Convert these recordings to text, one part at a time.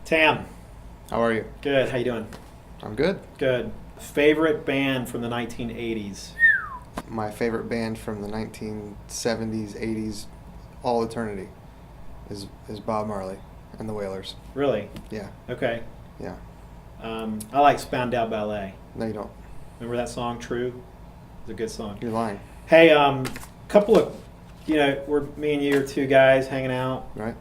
Tam, How are you? good. How you doing? I'm good. Good. Favorite band from the 1980s? My favorite band from the 1970s, 80s, all eternity, is Bob Marley and the Wailers. Really? Yeah, Okay. yeah. I like Spandau Ballet. No, you don't. Remember that song, True? It's a good song. You're lying, Hey, couple of, me and you are two guys hanging out, right?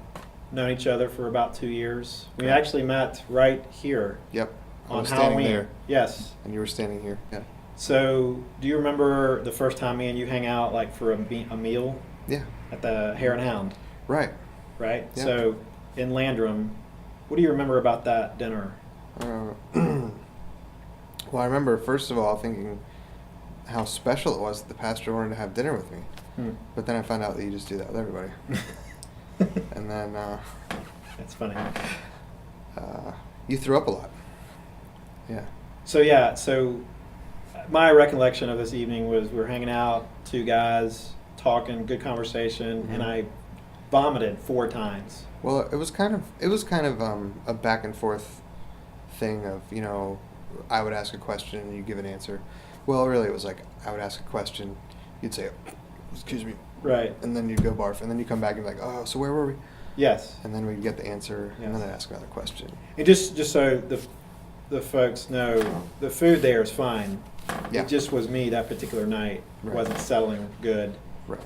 known each other for about 2 years. We Correct. actually met right here Yep. I on was standing Halloween. there, Yes. and you were standing here. Yeah. So, do you remember the first time me and you hang out, like for a meal Yeah. at the Hare and Hound? Right. Right? Yeah. So in Landrum, what do you remember about that dinner? Well, I remember first of all thinking how special it was that the pastor wanted to have dinner with me. But then I found out that you just do that with everybody. And then That's funny. you threw up a lot. Yeah. So my recollection of this evening was we were hanging out, two guys talking, good conversation, and Mhm. I vomited 4 times. Well, it was kind of a back and forth thing of, I would ask a question and you give an answer. Well, really, it was like I would ask a question, you'd say, "Excuse me," Right. and then you'd go barf, and then you come back and be like, "Oh, so where were we?" Yes. And then we'd get the answer, and then Yes. I'd ask another question. And just so the folks know, the food there is fine. Yeah. It just was me that particular night. Right. Wasn't settling good. Right.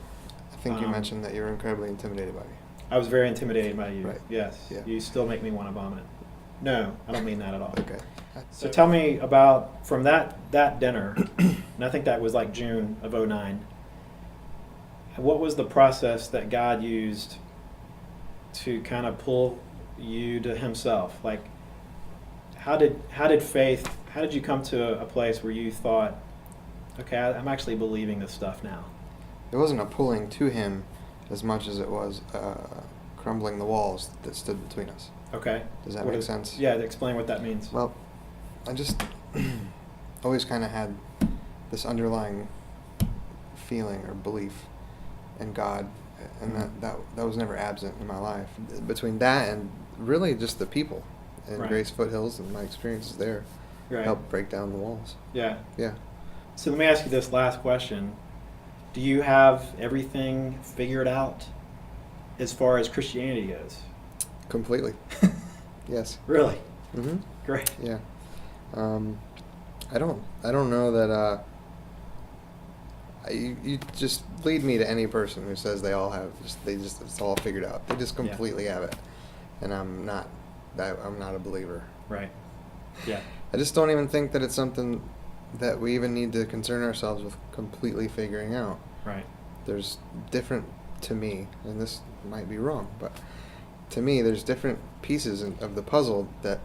I think you Um, mentioned that you were incredibly intimidated by me. I was very intimidated by you. Right. Yes. Yeah. You still make me want to vomit. No, I don't mean that at all. Okay. So tell me about from that dinner, and I think that was like June of '09. What was the process that God used to kind of pull you to Himself? Like, how did faith? How did you come to a place where you thought, okay, I'm actually believing this stuff now? It wasn't a pulling to him as much as it was crumbling the walls that stood between us. Okay. Does that What make is- sense? Yeah. Explain what that means. Well, I just always kind of had this underlying feeling or belief in God, and that was never absent in my life. Between that and really just the people and Right. Grace Foothills and my experiences there Right. helped break down the walls. Yeah. Yeah. So let me ask you this last question. Do you have everything figured out as far as Christianity goes? Completely. Yes. Really? Mm-hmm. Great. Yeah. I don't know that you just lead me to any person who says they all have it's all figured out. They just Yeah. completely have it. And I'm not a believer. Right. Yeah. I just don't even think that it's something that we even need to concern ourselves with completely figuring out. Right. There's different, to me, and this might be wrong, but to me there's different pieces of the puzzle that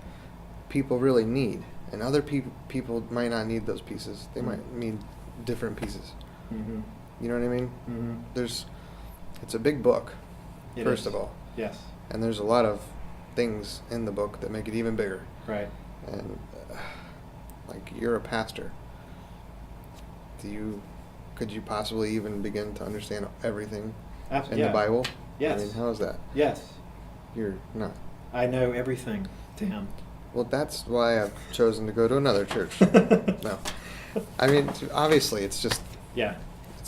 people really need, and other people might not need those pieces. They might need different pieces. Mm-hmm. You know what I mean? Mm-hmm. It's a big book, It first is. of all, Yes. and there's a lot of things in the book that make it even bigger. Right. And like, you're a pastor. Could you possibly even begin to understand everything in Yeah. the Bible? Yes. I mean, how is that? Yes. You're not. I know everything, Tim. Well, that's why I've chosen to go to another church. No. I mean, obviously, it's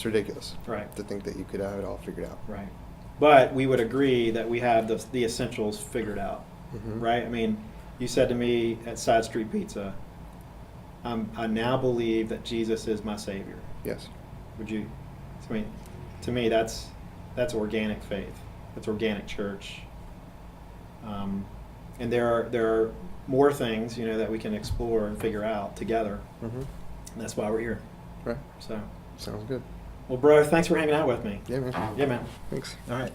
ridiculous Right. to think that you could have it all figured out. Right. But we would agree that we have the essentials figured out. Mhm. Right? I mean, you said to me at Side Street Pizza, I now believe that Jesus is my Savior. Yes. Would you? I mean, to me, that's organic faith. That's organic church. And there are more things that we can explore and figure out together. Mm-hmm. And that's why we're here. Right. So, Sounds good. well, bro, thanks for hanging out with me. Yeah, man. Yeah, man. Thanks. All right.